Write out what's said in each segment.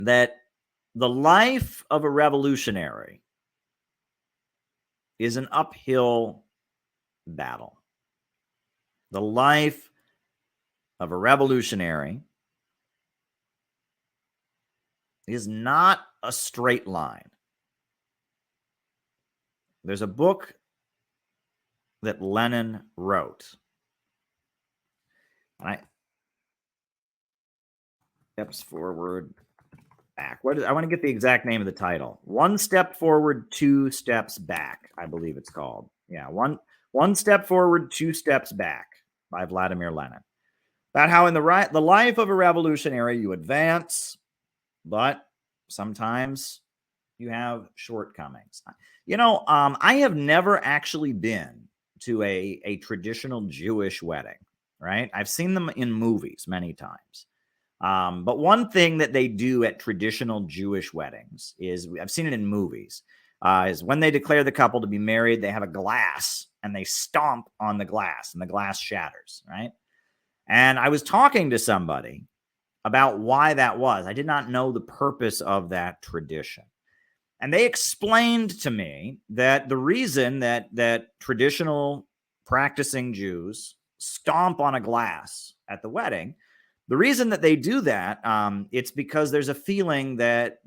that the life of a revolutionary is an uphill battle. The life of a revolutionary is not a straight line. There's a book that Lenin wrote. Steps forward, back. I want to get the exact name of the title. One Step Forward, Two Steps Back, I believe it's called. Yeah, one step forward, two steps back by Vladimir Lenin. About how in the life of a revolutionary, you advance, but sometimes you have shortcomings. I have never actually been to a traditional Jewish wedding, right? I've seen them in movies many times. But one thing that they do at traditional Jewish weddings is, I've seen it in movies, is when they declare the couple to be married, they have a glass and they stomp on the glass and the glass shatters, right? And I was talking to somebody about why that was. I did not know the purpose of that tradition. And they explained to me that the reason that traditional practicing Jews stomp on a glass at the wedding, the reason that they do that, it's because there's a feeling that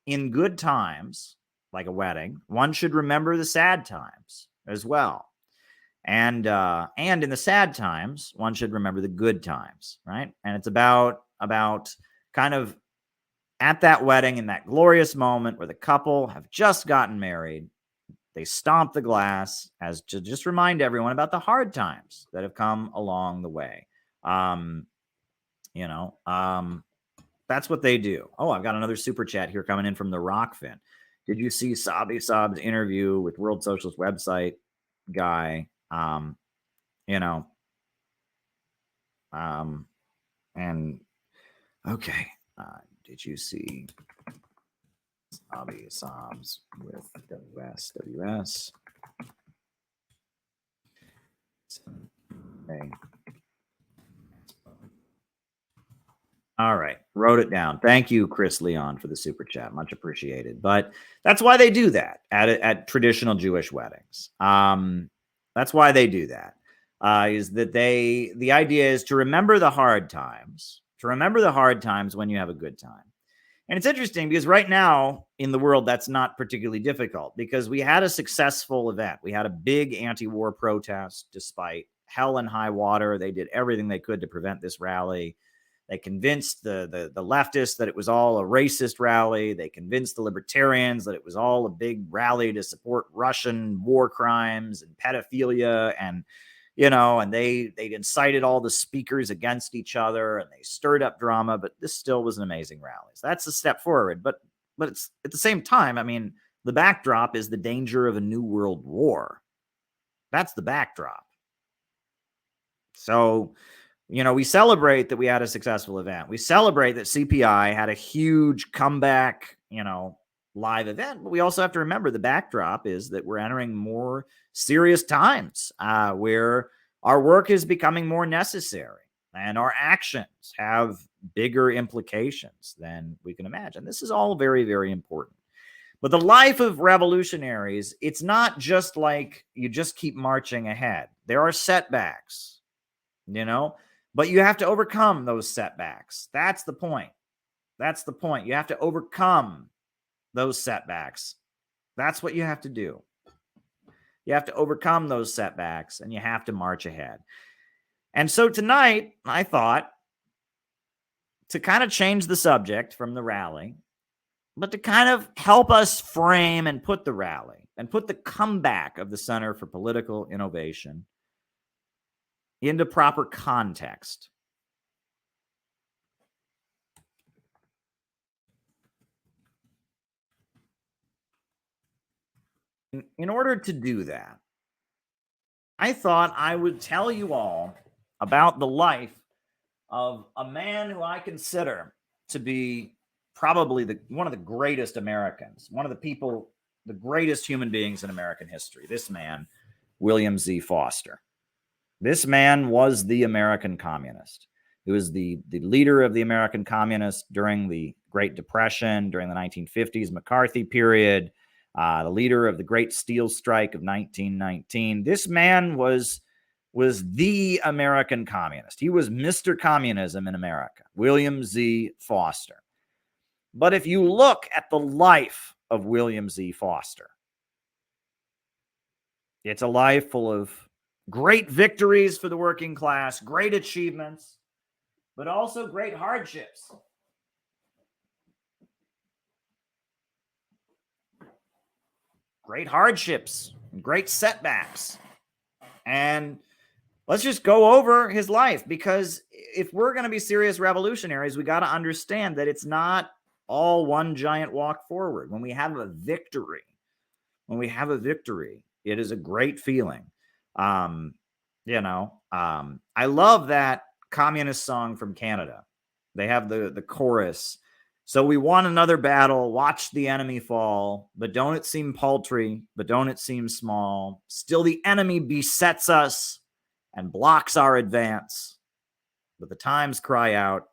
in good times, like a wedding, one should remember the sad times as well. And in the sad times, one should remember the good times, right? And it's about kind of at that wedding, in that glorious moment where the couple have just gotten married, they stomp the glass as to just remind everyone about the hard times that have come along the way. That's what they do. Oh, I've got another super chat here coming in from the Rockfin. Did you see Sabi Saab's interview with World Socialist website guy? Did you see Sabi Saab's with WS? Okay. All right. Wrote it down. Thank you, Chris Leon, for the super chat. Much appreciated. But that's why they do that at traditional Jewish weddings. That's why they do that. Is that the idea is to remember the hard times, when you have a good time. And it's interesting because right now in the world, that's not particularly difficult because we had a successful event. We had a big anti-war protest despite hell and high water. They did everything they could to prevent this rally. They convinced the leftists that it was all a racist rally. They convinced the libertarians that it was all a big rally to support Russian war crimes and pedophilia. And, and they incited all the speakers against each other and they stirred up drama. But this still was an amazing rally. So that's a step forward. But it's at the same time, I mean, the backdrop is the danger of a new world war. That's the backdrop. So, we celebrate that we had a successful event. We celebrate that CPI had a huge comeback, live event. But we also have to remember the backdrop is that we're entering more serious times where our work is becoming more necessary and our actions have bigger implications than we can imagine. This is all very, very important. But the life of revolutionaries, it's not just like you just keep marching ahead. There are setbacks, but you have to overcome those setbacks. That's the point. You have to overcome those setbacks. That's what you have to do. You have to overcome those setbacks and you have to march ahead. And so tonight, I thought to kind of change the subject from the rally, but to kind of help us frame and put the rally and put the comeback of the Center for Political Innovation into proper context. In order to do that, I thought I would tell you all about the life of a man who I consider to be probably one of the greatest Americans, one of the greatest human beings in American history. This man, William Z. Foster. This man was the American communist. He was the leader of the American communists during the Great Depression during the 1950s, McCarthy period, the leader of the Great Steel Strike of 1919. This man was the American communist. He was Mr. Communism in America, William Z. Foster. But if you look at the life of William Z. Foster, it's a life full of great victories for the working class, great achievements, but also great hardships. Great hardships, great setbacks. And let's just go over his life, because if we're going to be serious revolutionaries, we got to understand that it's not all one giant walk forward. When we have a victory, it is a great feeling. I love that communist song from Canada. They have the chorus. So we won another battle, watch the enemy fall, but don't it seem paltry, but don't it seem small. Still the enemy besets us and blocks our advance. But the times cry out,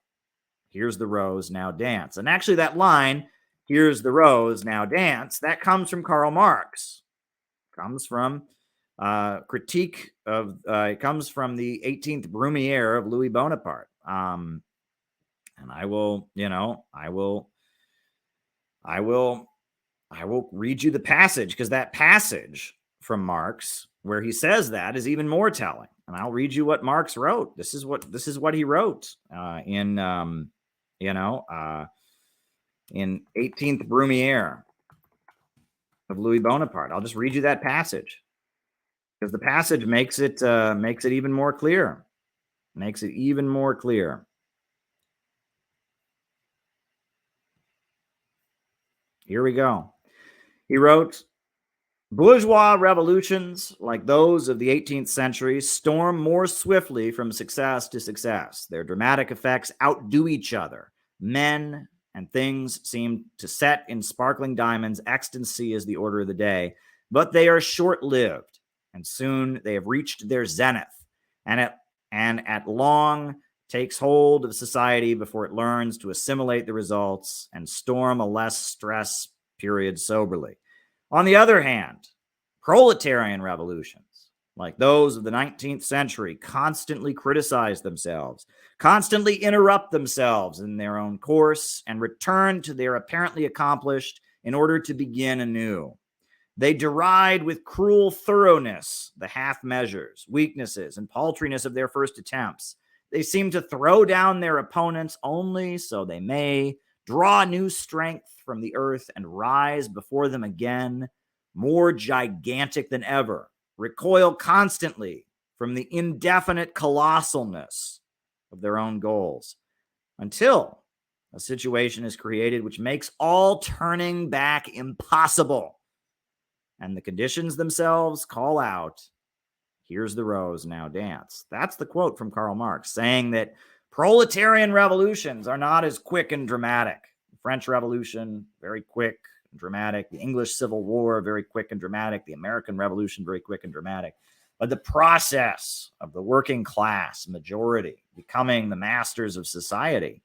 here's the rose, now dance. And actually that line, here's the rose, now dance, that comes from Karl Marx. Comes from critique of, it comes from the 18th Brumaire of Louis Bonaparte. And I will read you the passage, because that passage from Marx where he says that is even more telling. And I'll read you what Marx wrote. This is what he wrote in 18th Brumaire of Louis Bonaparte. I'll just read you that passage, because the passage makes it even more clear. Makes it even more clear. Here we go. He wrote, bourgeois revolutions like those of the 18th century storm more swiftly from success to success. Their dramatic effects outdo each other. Men and things seem to set in sparkling diamonds. Ecstasy is the order of the day, but they are short-lived, and soon they have reached their zenith, and at long takes hold of society before it learns to assimilate the results and storm a less stress period soberly. On the other hand, proletarian revolutions, like those of the 19th century, constantly criticize themselves, constantly interrupt themselves in their own course, and return to their apparently accomplished in order to begin anew. They deride with cruel thoroughness the half measures, weaknesses, and paltriness of their first attempts. They seem to throw down their opponents only so they may draw new strength from the earth and rise before them again, more gigantic than ever, recoil constantly from the indefinite colossalness of their own goals, until a situation is created which makes all turning back impossible, and the conditions themselves call out, here's the rose, now dance. That's the quote from Karl Marx, saying that proletarian revolutions are not as quick and dramatic. The French Revolution, very quick and dramatic. The English Civil War, very quick and dramatic. The American Revolution, very quick and dramatic. But the process of the working class majority becoming the masters of society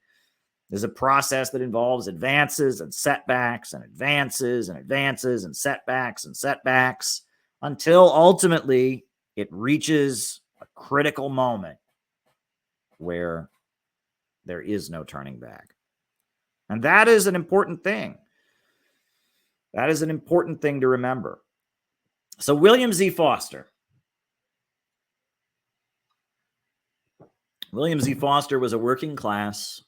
is a process that involves advances and setbacks and advances and advances and setbacks until ultimately it reaches a critical moment where there is no turning back. And that is an important thing. That is an important thing to remember. So William Z. Foster. William Z. Foster was a working class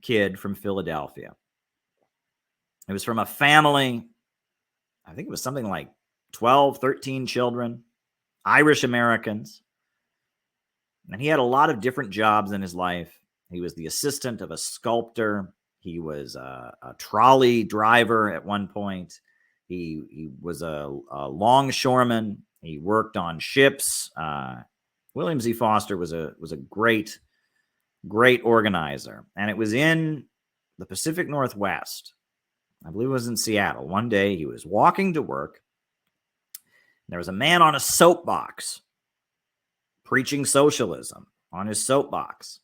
kid from Philadelphia. It was from a family, I think it was something like 12, 13 children, Irish Americans. And he had a lot of different jobs in his life. He was the assistant of a sculptor. He was a trolley driver at one point. He was a longshoreman. He worked on ships. William Z. Foster was a great organizer. And it was in the Pacific Northwest. I believe it was in Seattle. One day he was walking to work. There was a man on a soapbox preaching socialism on his soapbox.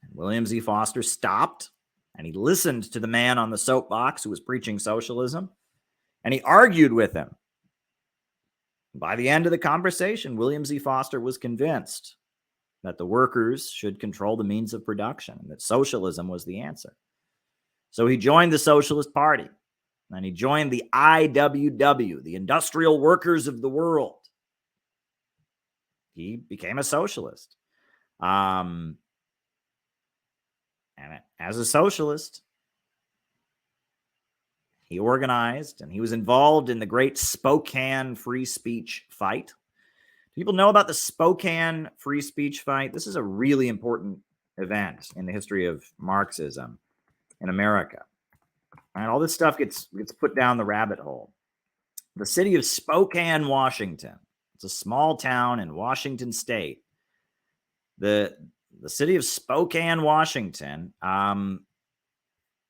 And William Z. Foster stopped And he listened to the man on the soapbox who was preaching socialism, and he argued with him. By the end of the conversation, William Z. Foster was convinced that the workers should control the means of production and that socialism was the answer. So he joined the Socialist Party, and he joined the IWW, the Industrial Workers of the World. He became a socialist. And as a socialist, he organized and he was involved in the great Spokane free speech fight. People know about the Spokane free speech fight. This is a really important event in the history of Marxism in America. And all this stuff gets put down the rabbit hole. The city of Spokane, Washington. It's a small town in Washington State. The city of Spokane, Washington,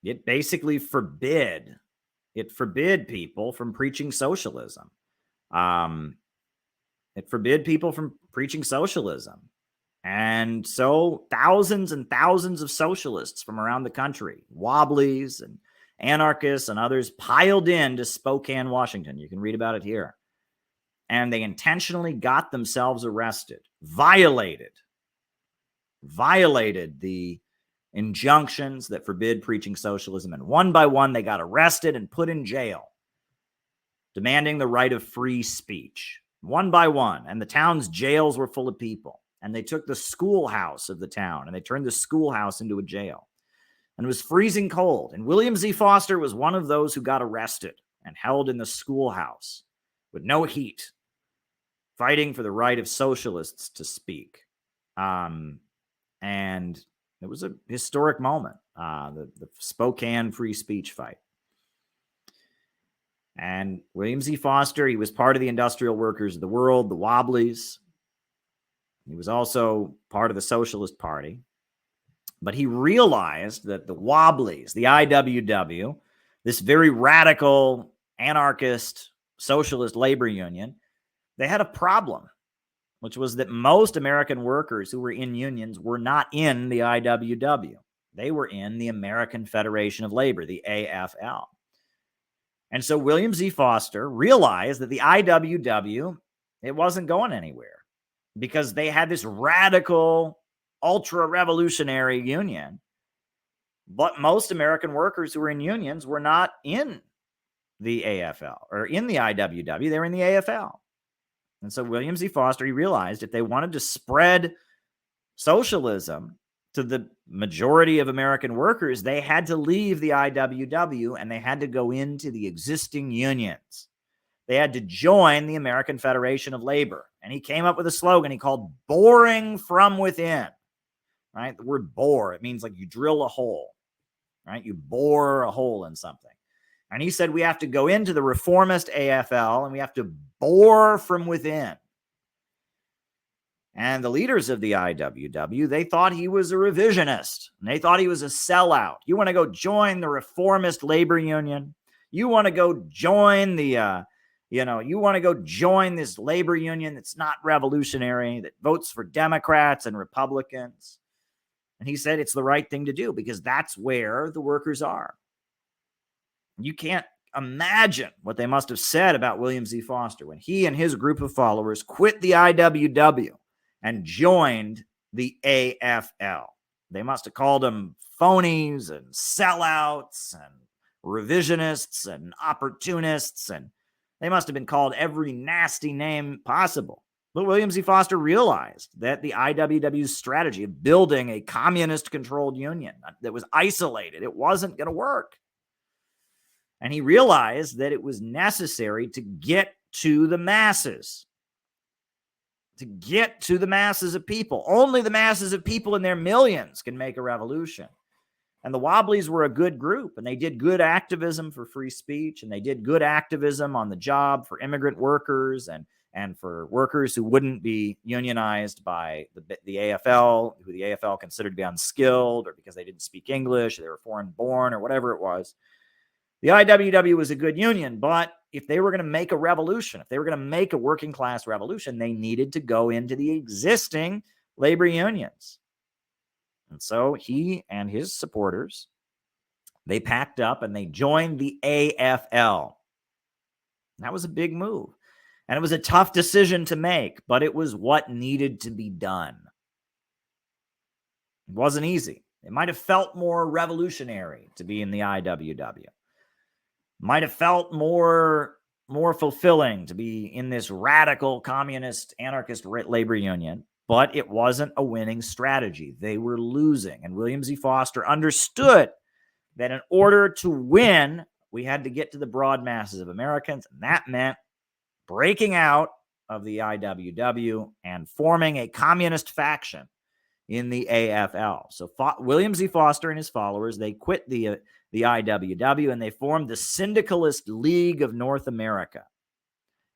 it basically forbid people from preaching socialism. It forbid people from preaching socialism. And so thousands and thousands of socialists from around the country, wobblies and anarchists and others, piled into Spokane, Washington. You can read about it here. And they intentionally got themselves arrested, violated the injunctions that forbid preaching socialism. And one by one, they got arrested and put in jail, demanding the right of free speech. One by one. And the town's jails were full of people. And they took the schoolhouse of the town and they turned the schoolhouse into a jail. And it was freezing cold. And William Z. Foster was one of those who got arrested and held in the schoolhouse with no heat, fighting for the right of socialists to speak. And it was a historic moment, the Spokane free speech fight. And William Z. Foster, he was part of the Industrial Workers of the World, the Wobblies. He was also part of the Socialist Party. But he realized that the Wobblies, the IWW, this very radical, anarchist, socialist labor union, they had a problem, which was that most American workers who were in unions were not in the IWW. They were in the American Federation of Labor, the AFL. And so William Z. Foster realized that the IWW, it wasn't going anywhere because they had this radical, ultra-revolutionary union. But most American workers who were in unions were not in the AFL or in the IWW. They were in the AFL. And so William Z. Foster, he realized if they wanted to spread socialism to the majority of American workers, they had to leave the IWW and they had to go into the existing unions. They had to join the American Federation of Labor. And he came up with a slogan he called boring from within, right? The word bore, it means like you drill a hole, right? You bore a hole in something. And he said we have to go into the reformist AFL and we have to bore from within. And the leaders of the IWW, they thought he was a revisionist. And they thought he was a sellout. You want to go join the reformist labor union? You want to go join the, you want to go join this labor union that's not revolutionary, that votes for Democrats and Republicans. And he said it's the right thing to do because that's where the workers are. You can't imagine what they must have said about William Z. Foster when he and his group of followers quit the IWW and joined the AFL. They must have called them phonies and sellouts and revisionists and opportunists, and they must have been called every nasty name possible. But William Z. Foster realized that the IWW's strategy of building a communist-controlled union that was isolated, it wasn't going to work. And he realized that it was necessary to get to the masses. To get to the masses of people. Only the masses of people in their millions can make a revolution. And the Wobblies were a good group, and they did good activism for free speech, and they did good activism on the job for immigrant workers and for workers who wouldn't be unionized by the AFL, who the AFL considered to be unskilled, or because they didn't speak English, or they were foreign born, or whatever it was. The IWW was a good union, but if they were going to make a revolution, if they were going to make a working class revolution, they needed to go into the existing labor unions. And so he and his supporters, They packed up and they joined the AFL. That was a big move. And it was a tough decision to make, but it was what needed to be done. It wasn't easy. It might have felt more revolutionary to be in the IWW. Might have felt more fulfilling to be in this radical communist anarchist labor union, but it wasn't a winning strategy. They were losing. And William Z. Foster understood that in order to win, we had to get to the broad masses of Americans. And that meant breaking out of the IWW and forming a communist faction in the AFL. So William Z. Foster and his followers, they quit the IWW and they formed the Syndicalist League of North America.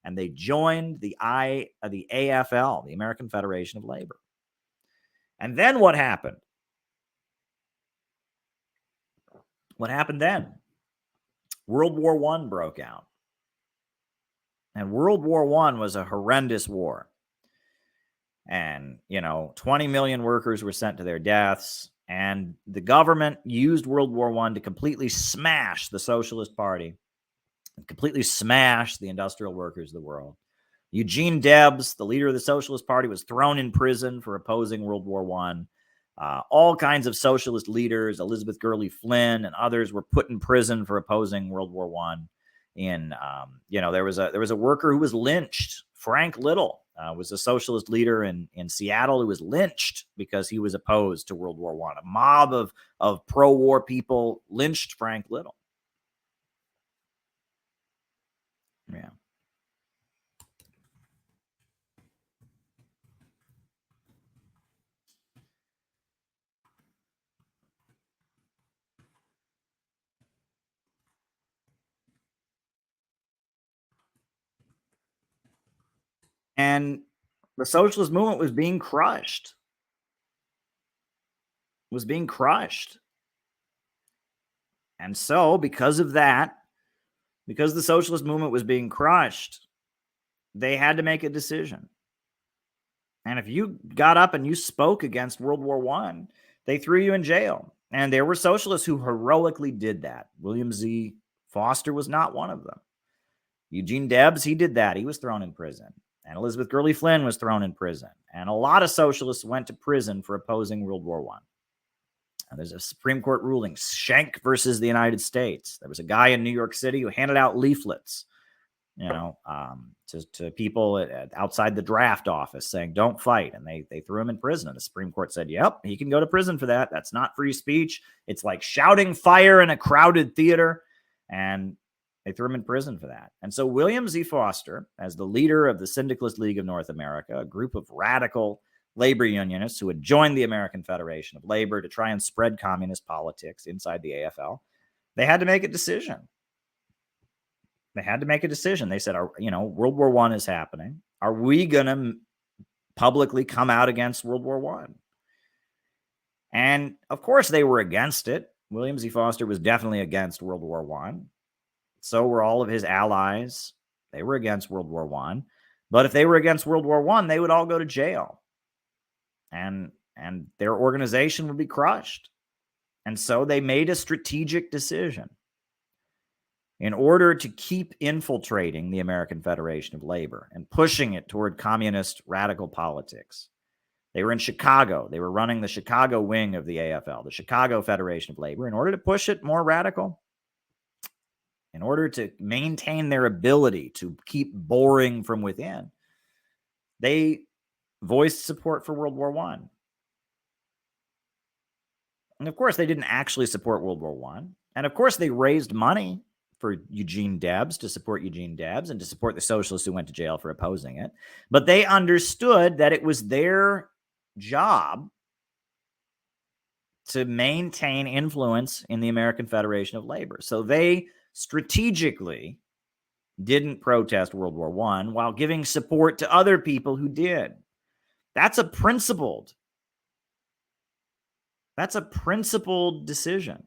And they joined the AFL, the American Federation of Labor. And then what happened? What happened then? World War I broke out. And World War I was a horrendous war. And, 20 million workers were sent to their deaths. And the government used World War I to completely smash the Socialist Party and completely smash the industrial workers of the world. Eugene Debs, the leader of the Socialist Party, was thrown in prison for opposing World War I. All kinds of socialist leaders, Elizabeth Gurley Flynn and others, were put in prison for opposing World War I. There was a worker who was lynched. Frank Little was a socialist leader in Seattle who was lynched because he was opposed to World War I. A mob of pro-war people lynched Frank Little. Yeah. And the socialist movement was being crushed. And so, because of that, because the socialist movement was being crushed, they had to make a decision. And if you got up and you spoke against World War I, they threw you in jail. And there were socialists who heroically did that. William Z. Foster was not one of them. Eugene Debs, he did that. He was thrown in prison. And Elizabeth Gurley Flynn was thrown in prison. And a lot of socialists went to prison for opposing World War I. And there's a Supreme Court ruling, Schenck versus the United States. There was a guy in New York City who handed out leaflets, to people outside the draft office saying, don't fight. And they threw him in prison. And the Supreme Court said, yep, he can go to prison for that. That's not free speech. It's like shouting fire in a crowded theater. And they threw him in prison for that. And so William Z. Foster, as the leader of the Syndicalist League of North America, a group of radical labor unionists who had joined the American Federation of Labor to try and spread communist politics inside the AFL, they had to make a decision. They said, World War I is happening. Are we going to publicly come out against World War I? And of course they were against it. William Z. Foster was definitely against World War I. So were all of his allies. They were against World War I. But if they were against World War I, they would all go to jail. And their organization would be crushed. And so they made a strategic decision. In order to keep infiltrating the American Federation of Labor and pushing it toward communist radical politics, they were in Chicago. They were running the Chicago wing of the AFL, the Chicago Federation of Labor. In order to push it more radical, in order to maintain their ability to keep boring from within, they voiced support for World War I. And of course, they didn't actually support World War I. And of course, they raised money for Eugene Debs, to support Eugene Debs, and to support the socialists who went to jail for opposing it. But they understood that it was their job to maintain influence in the American Federation of Labor. So they strategically didn't protest World War I while giving support to other people who did. That's a principled decision.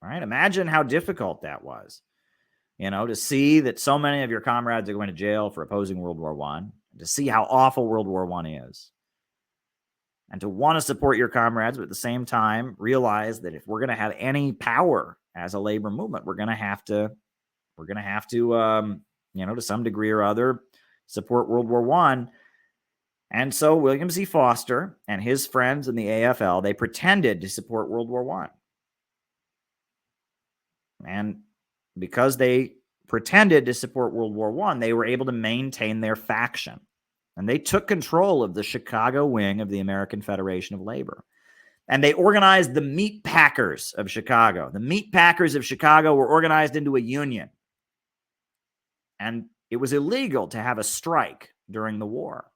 All right. Imagine how difficult that was, to see that so many of your comrades are going to jail for opposing World War I, to see how awful World War I is. and to want to support your comrades, but at the same time realize that if we're going to have any power as a labor movement, we're going to have to, to some degree or other, support World War I. And so William Z. Foster and his friends in the AFL, they pretended to support World War I. And because they pretended to support World War I, they were able to maintain their faction. And they took control of the Chicago wing of the American Federation of Labor. And they organized the Meat Packers of Chicago. The Meat Packers of Chicago were organized into a union. And it was illegal to have a strike during the war.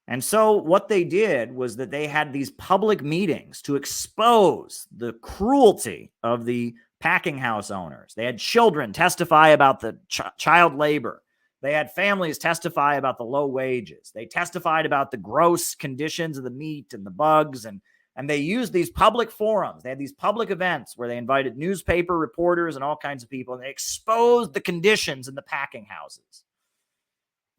And so what they did was that they had these public meetings to expose the cruelty of the packing house owners. They had children testify about the child labor. They had families testify about the low wages. They testified about the gross conditions of the meat and the bugs. And they used these public forums. They had these public events where they invited newspaper reporters and all kinds of people. And they exposed the conditions in the packing houses.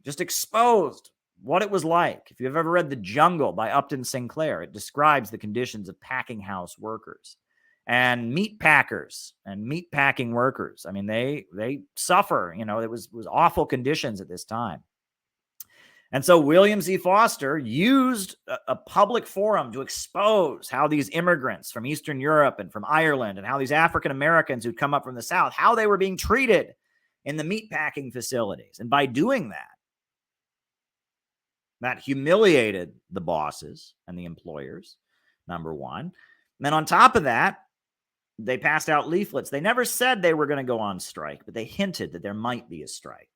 Just exposed what it was like. If you've ever read The Jungle by Upton Sinclair, it describes the conditions of packing house workers and meat packers and meat packing workers. I mean, they suffer, it was awful conditions at this time. And so William Z. Foster used a public forum to expose how these immigrants from Eastern Europe and from Ireland and how these African Americans who'd come up from the South, how they were being treated in the meat packing facilities. And by doing that humiliated the bosses and the employers, number one. And then on top of that, they passed out leaflets. They never said they were going to go on strike, but they hinted that there might be a strike.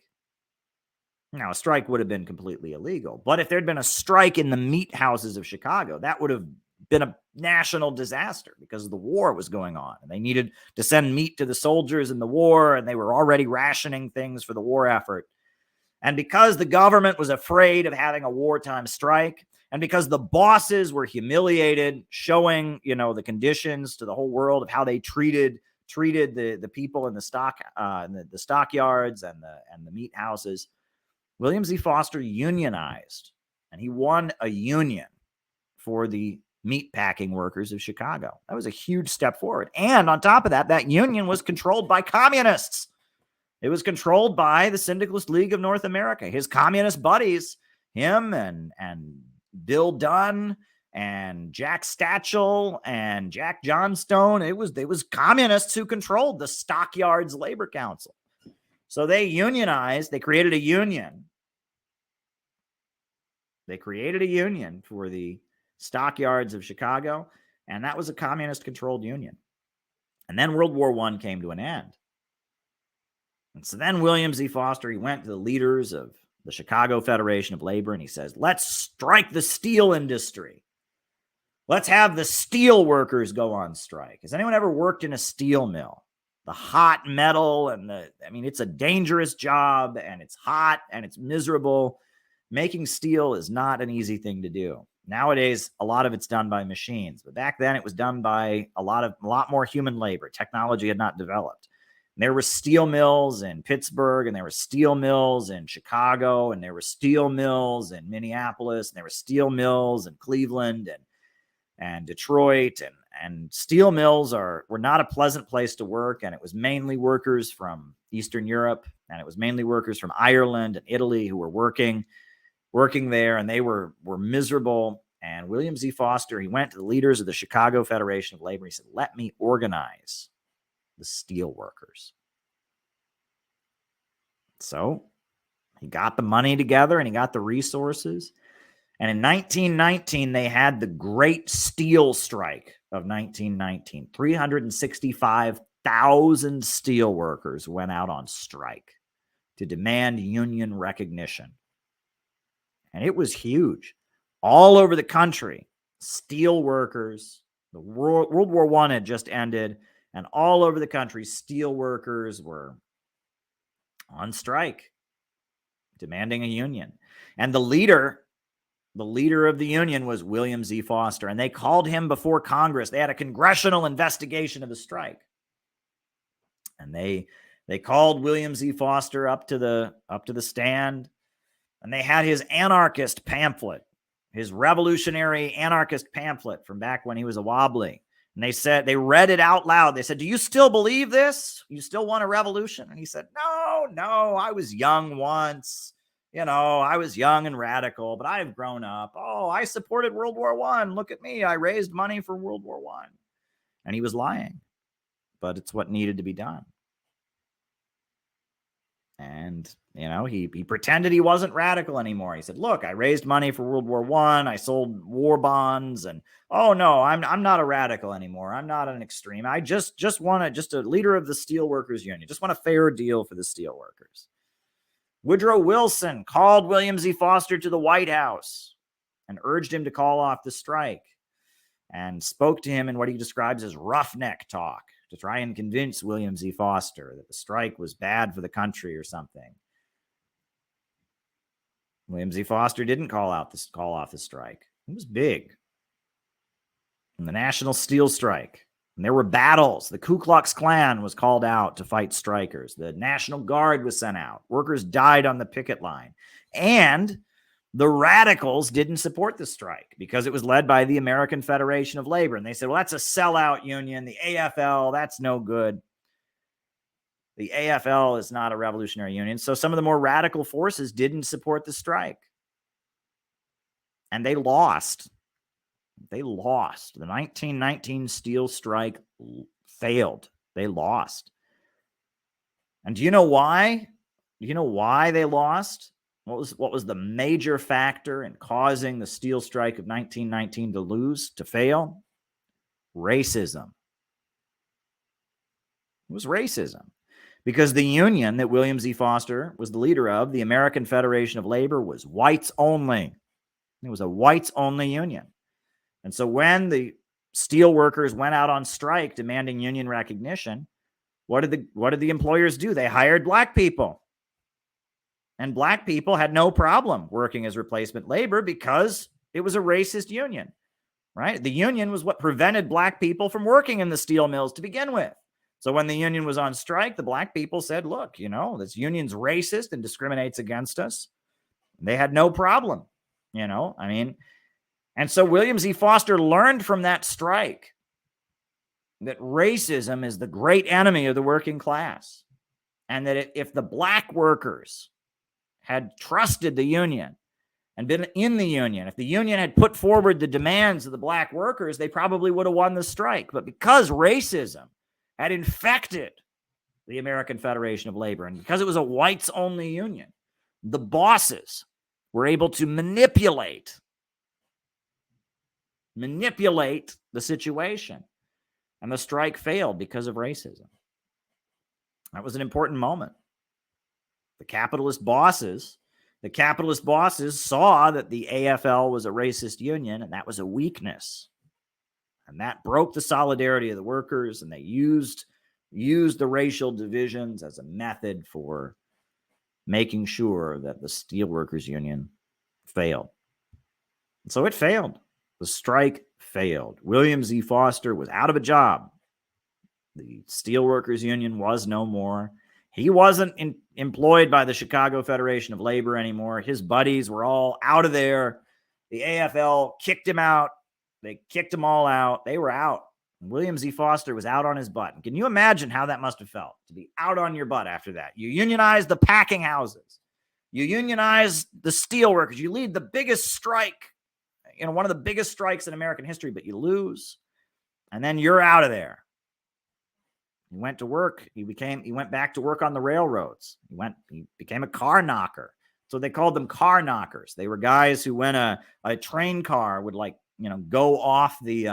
Now, a strike would have been completely illegal, but if there'd been a strike in the meat houses of Chicago, that would have been a national disaster because the war was going on and they needed to send meat to the soldiers in the war, and they were already rationing things for the war effort. And because the government was afraid of having a wartime strike, and because the bosses were humiliated, showing, the conditions to the whole world of how they treated the people in the stockyards and the meat houses, William Z. Foster unionized, and he won a union for the meat packing workers of Chicago. That was a huge step forward. And on top of that, that union was controlled by communists. It was controlled by the Syndicalist League of North America. His communist buddies, him and Bill Dunn and Jack Stachel and Jack Johnstone, it was communists who controlled the Stockyards Labor Council. So they unionized. They created a union. They created a union for the Stockyards of Chicago, and that was a communist-controlled union. And then World War I came to an end. And so then William Z. Foster, he went to the leaders of the Chicago Federation of Labor, and he says, let's strike the steel industry. Let's have the steel workers go on strike. Has anyone ever worked in a steel mill? The hot metal it's a dangerous job, and it's hot and it's miserable. Making steel is not an easy thing to do. Nowadays, a lot of it's done by machines, but back then it was done by a lot more human labor. Technology had not developed. And there were steel mills in Pittsburgh, and there were steel mills in Chicago, and there were steel mills in Minneapolis, and there were steel mills in Cleveland and Detroit, and steel mills were not a pleasant place to work, and it was mainly workers from Eastern Europe, and it was mainly workers from Ireland and Italy who were working there, and they were miserable. And William Z. Foster, he went to the leaders of the Chicago Federation of Labor. He said, let me organize the steel workers. So he got the money together and he got the resources. And in 1919, they had the Great Steel Strike of 1919. 365,000 steel workers went out on strike to demand union recognition. And it was huge. All over the country, steel workers, the World War I had just ended, and all over the country, steel workers were on strike, demanding a union. And the leader of the union was William Z. Foster, and they called him before Congress. They had a congressional investigation of the strike. And they called William Z. Foster up to the stand, and they had his anarchist pamphlet, his revolutionary anarchist pamphlet from back when he was a wobbly. And they read it out loud. They said, "Do you still believe this? You still want a revolution?" And he said, no, I was young once. I was young and radical, but I've grown up. Oh, I supported World War I. Look at me. I raised money for World War I. And he was lying, but it's what needed to be done. And, he pretended he wasn't radical anymore. He said, "Look, I raised money for World War I. I sold war bonds. And, oh, no, I'm not a radical anymore. I'm not an extreme. I just want a leader of the Steelworkers Union. Just want a fair deal for the steelworkers." Woodrow Wilson called William Z. Foster to the White House and urged him to call off the strike and spoke to him in what he describes as roughneck talk to try and convince William Z. Foster that the strike was bad for the country or something. William Z. Foster didn't call off the strike. It was big. And the National Steel Strike. And there were battles. The Ku Klux Klan was called out to fight strikers. The National Guard was sent out. Workers died on the picket line. And the radicals didn't support the strike because it was led by the American Federation of Labor. And they said, well, that's a sellout union. The AFL, that's no good. The AFL is not a revolutionary union. So some of the more radical forces didn't support the strike. And they lost. They lost. The 1919 steel strike failed. They lost. And do you know why? Do you know why they lost? What was the major factor in causing the steel strike of 1919 to fail? Racism. It was racism. Because the union that William Z. Foster was the leader of, the American Federation of Labor, was whites only. It was a whites only union. And so when the steel workers went out on strike demanding union recognition, what did the employers do? They hired black people. And black people had no problem working as replacement labor because it was a racist union, right? The union was what prevented black people from working in the steel mills to begin with. So when the union was on strike, the black people said, look, this union's racist and discriminates against us. They had no problem, and so William Z. Foster learned from that strike that racism is the great enemy of the working class. And that if the black workers had trusted the union and been in the union, if the union had put forward the demands of the black workers, they probably would have won the strike. But because racism had infected the American Federation of Labor, and because it was a whites-only union, the bosses were able to manipulate the situation. And the strike failed because of racism. That was an important moment. The capitalist bosses saw that the AFL was a racist union, and that was a weakness. And that broke the solidarity of the workers, and they used the racial divisions as a method for making sure that the Steelworkers Union failed. And so it failed. The strike failed. William Z. Foster was out of a job. The Steelworkers Union was no more. He wasn't employed by the Chicago Federation of Labor anymore. His buddies were all out of there. The AFL kicked him out. They kicked them all out. They were out. William Z. Foster was out on his butt. And can you imagine how that must have felt to be out on your butt after that? You unionize the packing houses. You unionize the steelworkers. You lead the biggest strike, one of the biggest strikes in American history, but you lose. And then you're out of there. He went to work. He went back to work on the railroads. He became a car knocker. So they called them car knockers. They were guys who, when a train car would go off the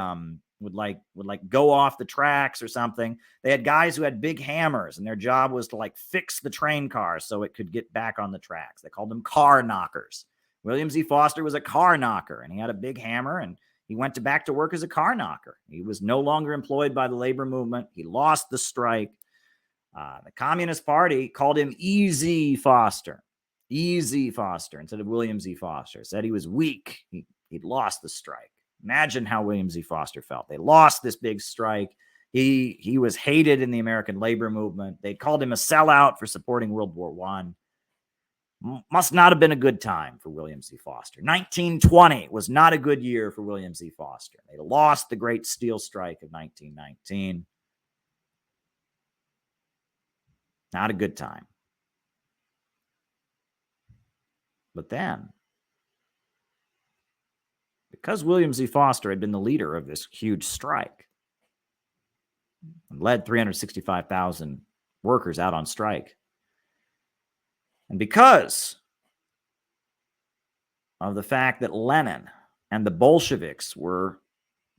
go off the tracks or something, they had guys who had big hammers, and their job was to fix the train car so it could get back on the tracks. They called them car knockers. William Z. Foster was a car knocker, and he had a big hammer, and he went back to work as a car knocker. He was no longer employed by the labor movement. He lost the strike. The Communist Party called him Easy Foster. Easy Foster instead of William Z. Foster. Said he was weak. He'd lost the strike. Imagine how William Z. Foster felt. They lost this big strike. He was hated in the American labor movement. They called him a sellout for supporting World War I. Must not have been a good time for William Z. Foster. 1920 was not a good year for William Z. Foster. They lost the Great Steel Strike of 1919. Not a good time. But then, because William Z. Foster had been the leader of this huge strike and led 365,000 workers out on strike, and because of the fact that Lenin and the Bolsheviks were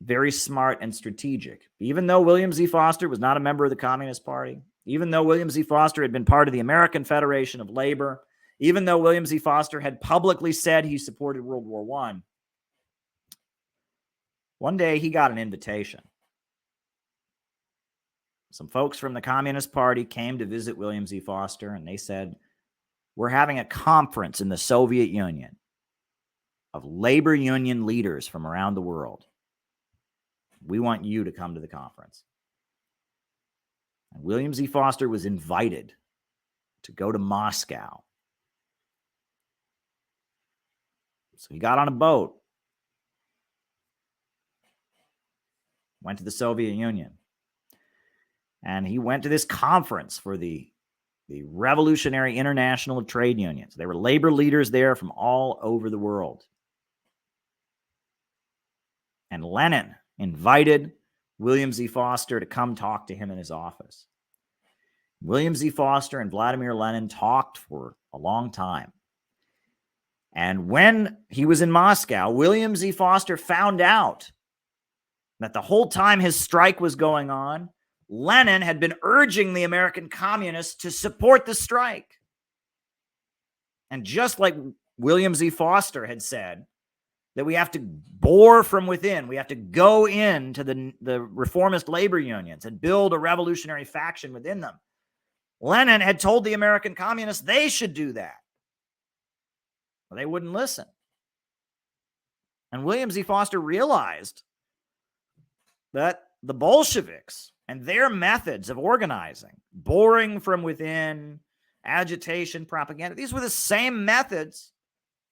very smart and strategic, even though William Z. Foster was not a member of the Communist Party, even though William Z. Foster had been part of the American Federation of Labor, even though William Z. Foster had publicly said he supported World War I, one day he got an invitation. Some folks from the Communist Party came to visit William Z. Foster, and they said, "We're having a conference in the Soviet Union of labor union leaders from around the world. We want you to come to the conference." And William Z. Foster was invited to go to Moscow. So he got on a boat, went to the Soviet Union, and he went to this conference for the Revolutionary International of Trade Unions. There were labor leaders there from all over the world. And Lenin invited William Z. Foster to come talk to him in his office. William Z. Foster and Vladimir Lenin talked for a long time. And when he was in Moscow, William Z. Foster found out that the whole time his strike was going on, Lenin had been urging the American communists to support the strike. And just like William Z. Foster had said, that we have to bore from within, we have to go into the reformist labor unions and build a revolutionary faction within them, Lenin had told the American communists they should do that. Well, they wouldn't listen. And William Z. Foster realized that the Bolsheviks and their methods of organizing, boring from within, agitation, propaganda, these were the same methods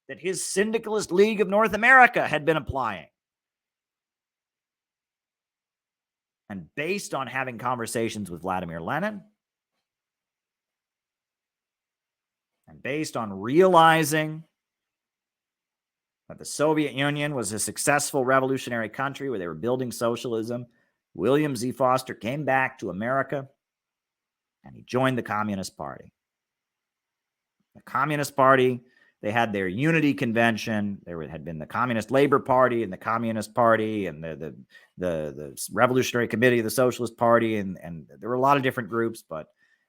that his Syndicalist League of North America had been applying. And based on having conversations with Vladimir Lenin, and based on realizing that the Soviet Union was a successful revolutionary country where they were building socialism, William Z. Foster came back to America and he joined the Communist Party. The Communist Party, they had their unity convention. There had been the Communist Labor Party and the Communist Party and the Revolutionary Committee of the Socialist Party, and there were a lot of different groups, but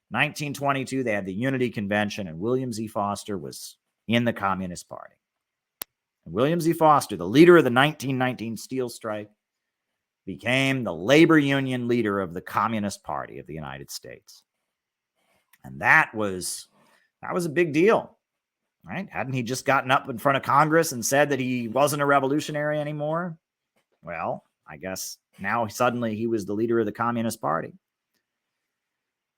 1922, they had the unity convention, and William Z. Foster was in the Communist Party. And William Z. Foster, the leader of the 1919 steel strike, became the labor union leader of the Communist Party of the United States. And that was a big deal. Right? Hadn't he just gotten up in front of Congress and said that he wasn't a revolutionary anymore? Well, I guess now suddenly he was the leader of the Communist Party.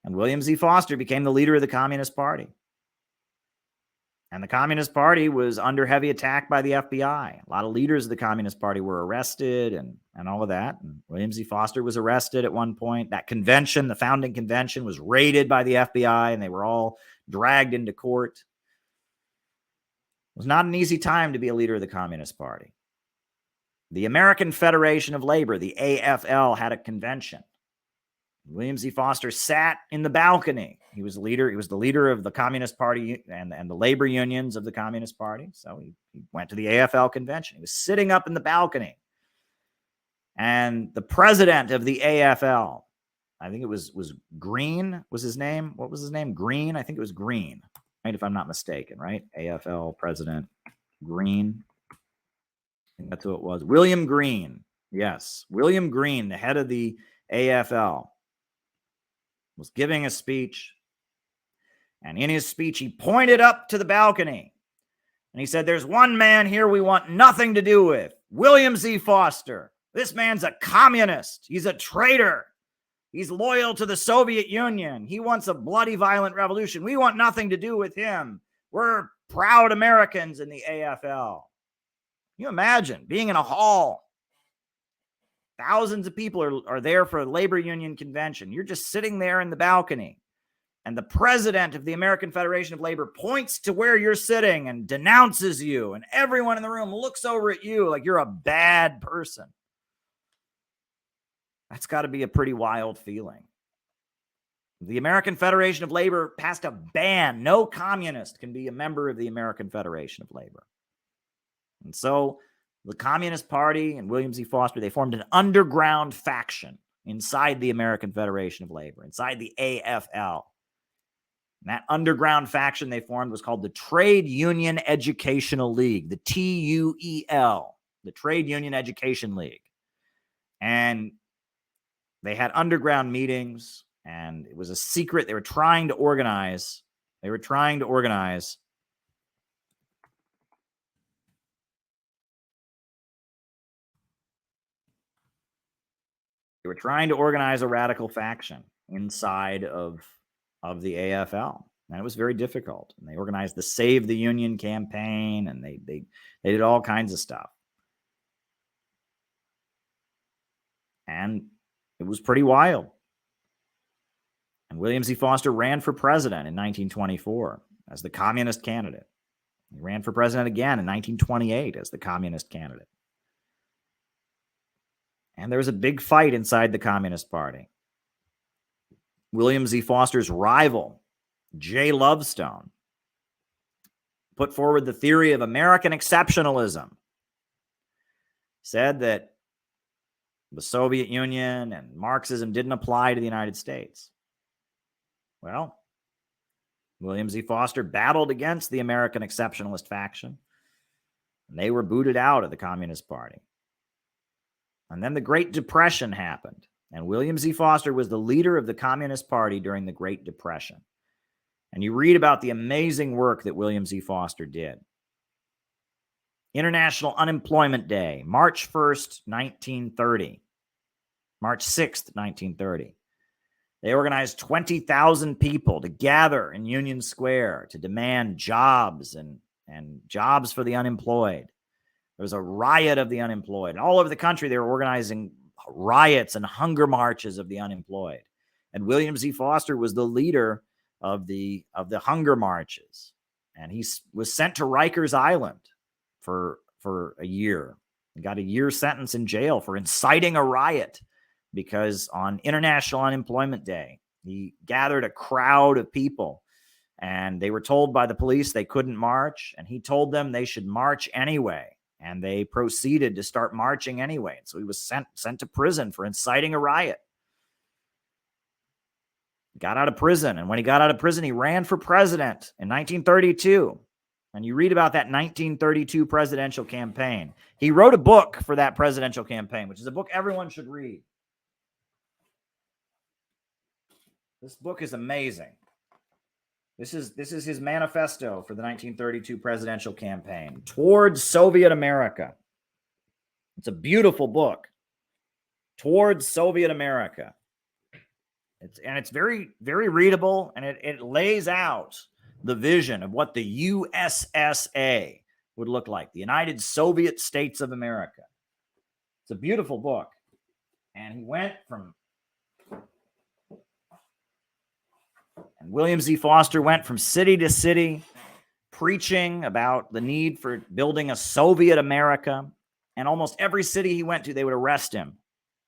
And William Z. Foster became the leader of the Communist Party. And the Communist Party was under heavy attack by the FBI. A lot of leaders of the Communist Party were arrested and all of that. And William Z. Foster was arrested at one point. That convention, the founding convention, was raided by the FBI, and they were all dragged into court. It was not an easy time to be a leader of the Communist Party. The American Federation of Labor, the AFL, had a convention. William Z. Foster sat in the balcony. He was the leader of the Communist Party and the labor unions of the Communist Party. So he went to the AFL convention. He was sitting up in the balcony. And the president of the AFL, I think it was Green, was his name. What was his name? Green? I think it was Green. Right, if I'm not mistaken, right? AFL President Green. I think that's who it was. William Green. Yes. William Green, the head of the AFL, was giving a speech. And in his speech, he pointed up to the balcony. And he said, "There's one man here we want nothing to do with. William Z. Foster. This man's a communist. He's a traitor. He's loyal to the Soviet Union. He wants a bloody, violent revolution. We want nothing to do with him. We're proud Americans in the AFL. Can you imagine being in a hall? Thousands of people are there for a labor union convention. You're just sitting there in the balcony, and the president of the American Federation of Labor points to where you're sitting and denounces you, and everyone in the room looks over at you like you're a bad person. That's got to be a pretty wild feeling. The American Federation of Labor passed a ban. No communist can be a member of the American Federation of Labor. And so the Communist Party and William Z. Foster, they formed an underground faction inside the American Federation of Labor, inside the AFL. And that underground faction they formed was called the Trade Union Educational League, the TUEL, the Trade Union Education League. And they had underground meetings, and it was a secret. They were trying to organize. They were trying to organize a radical faction inside of the AFL. And it was very difficult. And they organized the Save the Union campaign, and they did all kinds of stuff. And it was pretty wild. And William Z. Foster ran for president in 1924 as the communist candidate. He ran for president again in 1928 as the communist candidate. And there was a big fight inside the Communist Party. William Z. Foster's rival, J. Lovestone, put forward the theory of American exceptionalism. Said that the Soviet Union and Marxism didn't apply to the United States. Well, William Z. Foster battled against the American exceptionalist faction, and they were booted out of the Communist Party. And then the Great Depression happened, and William Z. Foster was the leader of the Communist Party during the Great Depression. And you read about the amazing work that William Z. Foster did. International Unemployment Day, March 1st, 1930. March 6th, 1930. They organized 20,000 people to gather in Union Square to demand jobs and jobs for the unemployed. There was a riot of the unemployed. And all over the country, they were organizing riots and hunger marches of the unemployed. And William Z. Foster was the leader of the hunger marches. And he was sent to Rikers Island for a year. He got a year sentence in jail for inciting a riot, because on International Unemployment Day, he gathered a crowd of people, and they were told by the police they couldn't march, and he told them they should march anyway. And they proceeded to start marching anyway. So he was sent to prison for inciting a riot. Got out of prison. And when he got out of prison, he ran for president in 1932. And you read about that 1932 presidential campaign. He wrote a book for that presidential campaign, which is a book everyone should read. This book is amazing. This is his manifesto for the 1932 presidential campaign, Towards Soviet America. It's a beautiful book. Towards Soviet America. It's very, very readable, and it lays out the vision of what the USSA would look like, the United Soviet States of America. It's a beautiful book. And William Z. Foster went from city to city preaching about the need for building a Soviet America. And almost every city he went to, they would arrest him.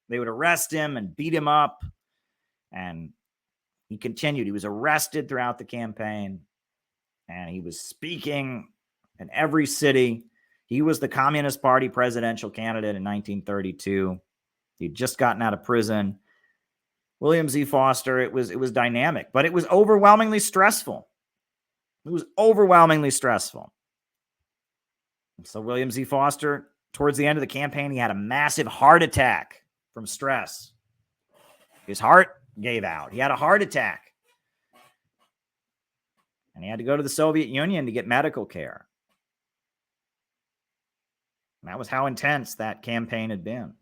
They would arrest him and beat him up. And he continued. He was arrested throughout the campaign. And he was speaking in every city. He was the Communist Party presidential candidate in 1932. He'd just gotten out of prison. William Z. Foster, it was dynamic, but it was overwhelmingly stressful. It was overwhelmingly stressful. So William Z. Foster, towards the end of the campaign, he had a massive heart attack from stress. His heart gave out. He had a heart attack. And he had to go to the Soviet Union to get medical care. And that was how intense that campaign had been.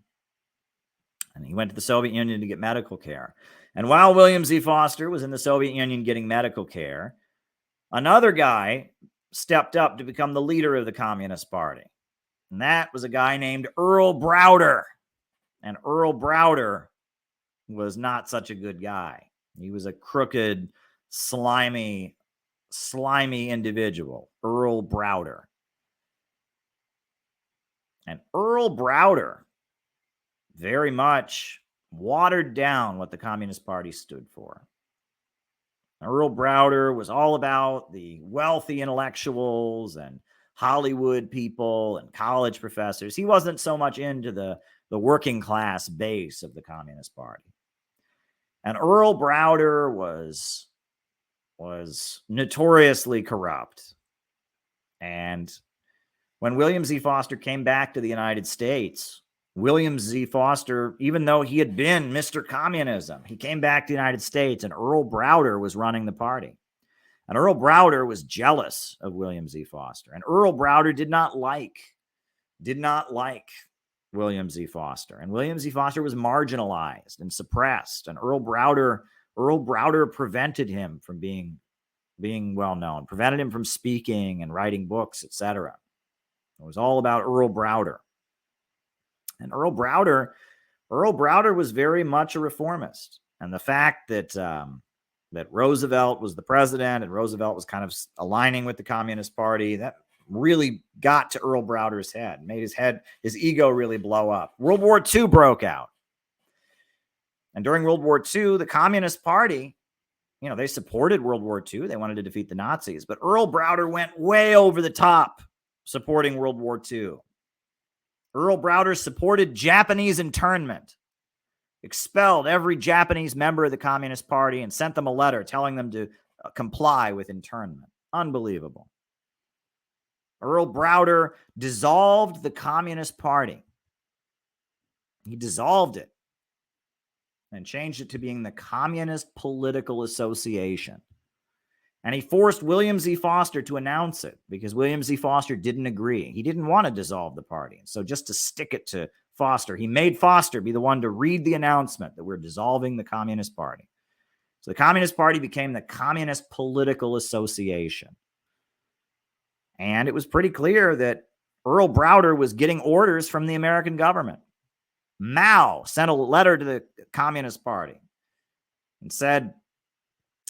And he went to the Soviet Union to get medical care. And while William Z. Foster was in the Soviet Union getting medical care, another guy stepped up to become the leader of the Communist Party. And that was a guy named Earl Browder. And Earl Browder was not such a good guy. He was a crooked, slimy individual, Earl Browder. And Earl Browder very much watered down what the Communist Party stood for. Earl Browder was all about the wealthy intellectuals and Hollywood people and college professors. He wasn't so much into the working class base of the Communist Party. And Earl Browder was notoriously corrupt. And when William Z. Foster came back to the United States, William Z. Foster, even though he had been Mr. Communism, he came back to the United States and Earl Browder was running the party. And Earl Browder was jealous of William Z. Foster. And Earl Browder did not like William Z. Foster. And William Z. Foster was marginalized and suppressed. And Earl Browder prevented him from being well known, prevented him from speaking and writing books, etc. It was all about Earl Browder. And Earl Browder was very much a reformist. And the fact that Roosevelt was the president and Roosevelt was kind of aligning with the Communist Party, that really got to Earl Browder's head, made his ego really blow up. World War II broke out. And during World War II, the Communist Party, they supported World War II. They wanted to defeat the Nazis. But Earl Browder went way over the top supporting World War II. Earl Browder supported Japanese internment, expelled every Japanese member of the Communist Party and sent them a letter telling them to comply with internment. Unbelievable. Earl Browder dissolved the Communist Party. He dissolved it and changed it to being the Communist Political Association. And he forced William Z. Foster to announce it because William Z. Foster didn't agree. He didn't want to dissolve the party. So just to stick it to Foster, he made Foster be the one to read the announcement that we're dissolving the Communist Party. So the Communist Party became the Communist Political Association. And it was pretty clear that Earl Browder was getting orders from the American government. Mao sent a letter to the Communist Party and said,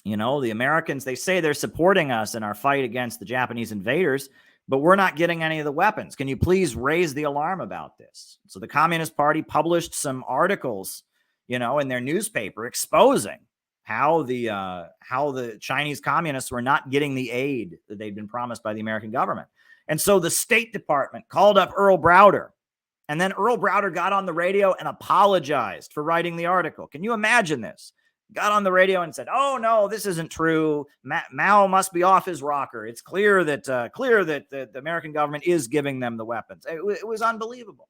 the Americans, they say they're supporting us in our fight against the Japanese invaders, but we're not getting any of the weapons. Can you please raise the alarm about this? So the Communist Party published some articles, in their newspaper exposing how the Chinese communists were not getting the aid that they'd been promised by the American government. And so the State Department called up Earl Browder, and then Earl Browder got on the radio and apologized for writing the article. Can you imagine this? Got on the radio and said, "Oh no, this isn't true. Mao must be off his rocker. It's clear that the American government is giving them the weapons." It was unbelievable.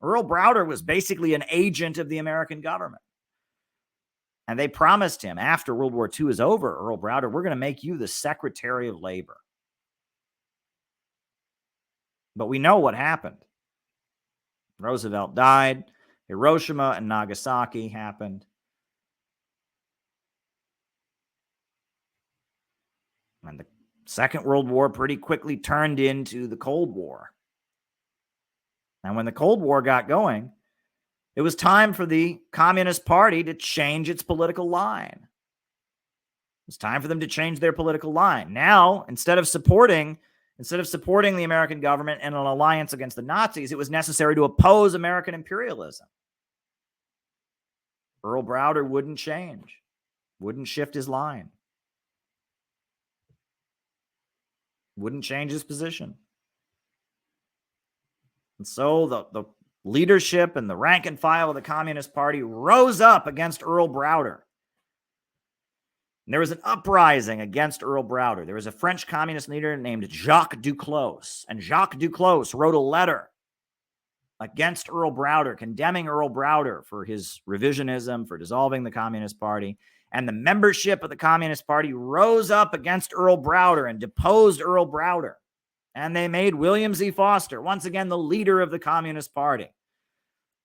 Earl Browder was basically an agent of the American government. And they promised him after World War II is over, Earl Browder, we're going to make you the Secretary of Labor. But we know what happened. Roosevelt died. Hiroshima and Nagasaki happened. And the Second World War pretty quickly turned into the Cold War. And when the Cold War got going, it was time for the Communist Party to change its political line. It was time for them to change their political line. Now, instead of supporting the American government in an alliance against the Nazis, it was necessary to oppose American imperialism. Earl Browder wouldn't change, wouldn't shift his line, wouldn't change his position. And so the leadership and the rank and file of the Communist Party rose up against Earl Browder. And there was an uprising against Earl Browder. There was a French communist leader named Jacques Duclos. And Jacques Duclos wrote a letter against Earl Browder, condemning Earl Browder for his revisionism, for dissolving the Communist Party. And the membership of the Communist Party rose up against Earl Browder and deposed Earl Browder. And they made William Z. Foster, once again, the leader of the Communist Party.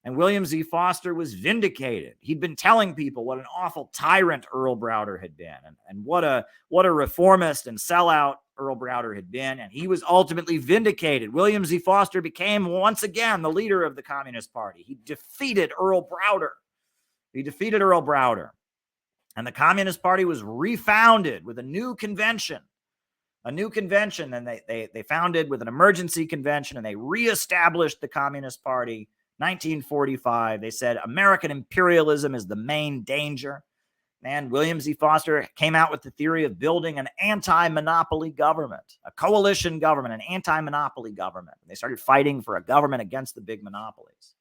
And William Z. Foster was vindicated. He'd been telling people what an awful tyrant Earl Browder had been, and what a reformist and sellout Earl Browder had been, and he was ultimately vindicated. William Z. Foster became once again the leader of the Communist Party. He defeated Earl Browder. And the Communist Party was refounded with a new convention. And they founded with an emergency convention, and they reestablished the Communist Party. 1945, they said American imperialism is the main danger. And William Z. Foster came out with the theory of building an anti-monopoly government, a coalition government, an anti-monopoly government. They started fighting for a government against the big monopolies.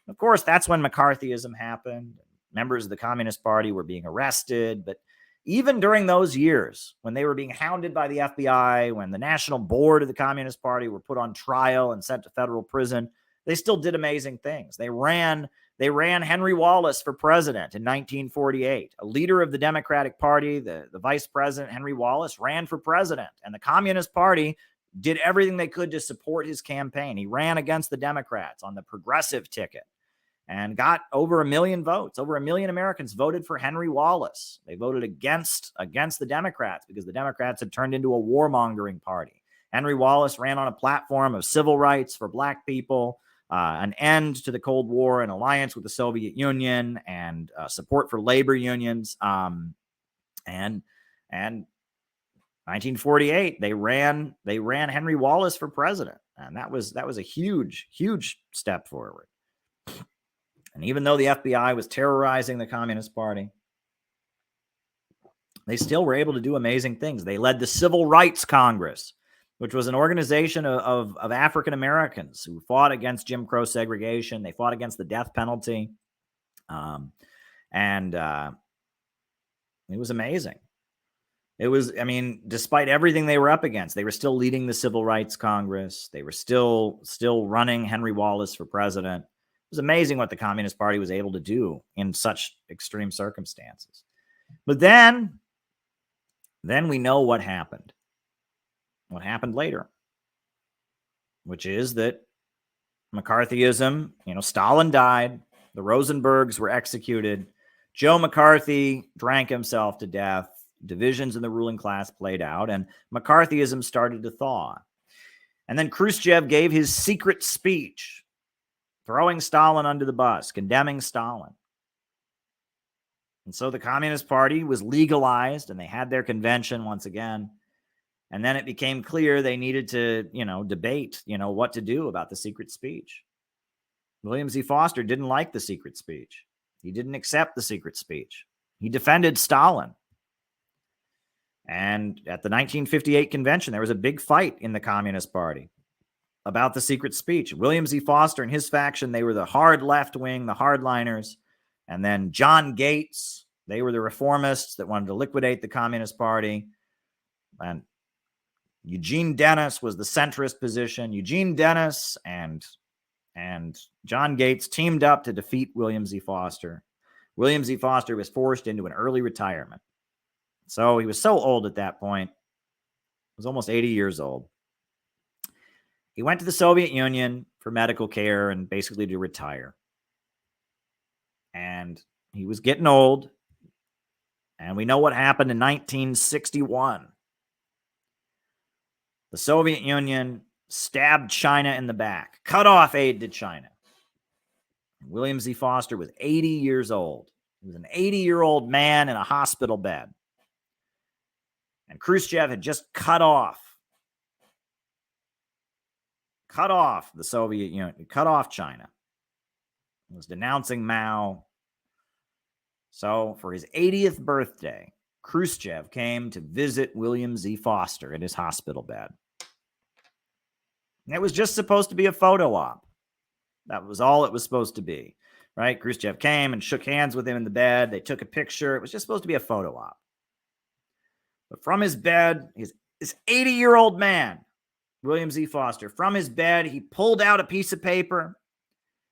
Of course, that's when McCarthyism happened. Members of the Communist Party were being arrested. But even during those years, when they were being hounded by the FBI, when the National Board of the Communist Party were put on trial and sent to federal prison, they still did amazing things. They ran Henry Wallace for president in 1948. A leader of the Democratic Party, the vice president, Henry Wallace, ran for president. And the Communist Party did everything they could to support his campaign. He ran against the Democrats on the progressive ticket and got over 1 million votes. Over 1 million Americans voted for Henry Wallace. They voted against the Democrats because the Democrats had turned into a warmongering party. Henry Wallace ran on a platform of civil rights for Black people, an end to the Cold War, an alliance with the Soviet Union, and support for labor unions. And 1948, they ran Henry Wallace for president, and that was a huge step forward. And even though the FBI was terrorizing the Communist Party, they still were able to do amazing things. They led the Civil Rights Congress, which was an organization of African Americans who fought against Jim Crow segregation. They fought against the death penalty. And it was amazing. Despite everything they were up against, they were still leading the Civil Rights Congress. They were still running Henry Wallace for president. It was amazing what the Communist Party was able to do in such extreme circumstances. But then we know what happened. What happened later, which is that McCarthyism, Stalin died, the Rosenbergs were executed, Joe McCarthy drank himself to death, divisions in the ruling class played out, and McCarthyism started to thaw. And then Khrushchev gave his secret speech, throwing Stalin under the bus, condemning Stalin. And so the Communist Party was legalized, and they had their convention once again. And then it became clear they needed to, debate, what to do about the secret speech. William Z. Foster didn't like the secret speech. He didn't accept the secret speech. He defended Stalin. And at the 1958 convention, there was a big fight in the Communist Party about the secret speech. William Z. Foster and his faction, they were the hard left wing, the hardliners. And then John Gates, they were the reformists that wanted to liquidate the Communist Party. And Eugene Dennis was the centrist position. Eugene Dennis and John Gates teamed up to defeat William Z. Foster. William Z. Foster was forced into an early retirement. So he was so old at that point. He was almost 80 years old. He went to the Soviet Union for medical care and basically to retire. And he was getting old. And we know what happened in 1961. The Soviet Union stabbed China in the back, cut off aid to China. William Z. Foster was 80 years old. He was an 80-year-old man in a hospital bed. And Khrushchev had just cut off the Soviet Union, cut off China. He was denouncing Mao. So for his 80th birthday, Khrushchev came to visit William Z. Foster in his hospital bed. And it was just supposed to be a photo op. That was all it was supposed to be, right? Khrushchev came and shook hands with him in the bed. They took a picture. It was just supposed to be a photo op. But from his bed, this 80-year-old man, William Z. Foster, from his bed, he pulled out a piece of paper,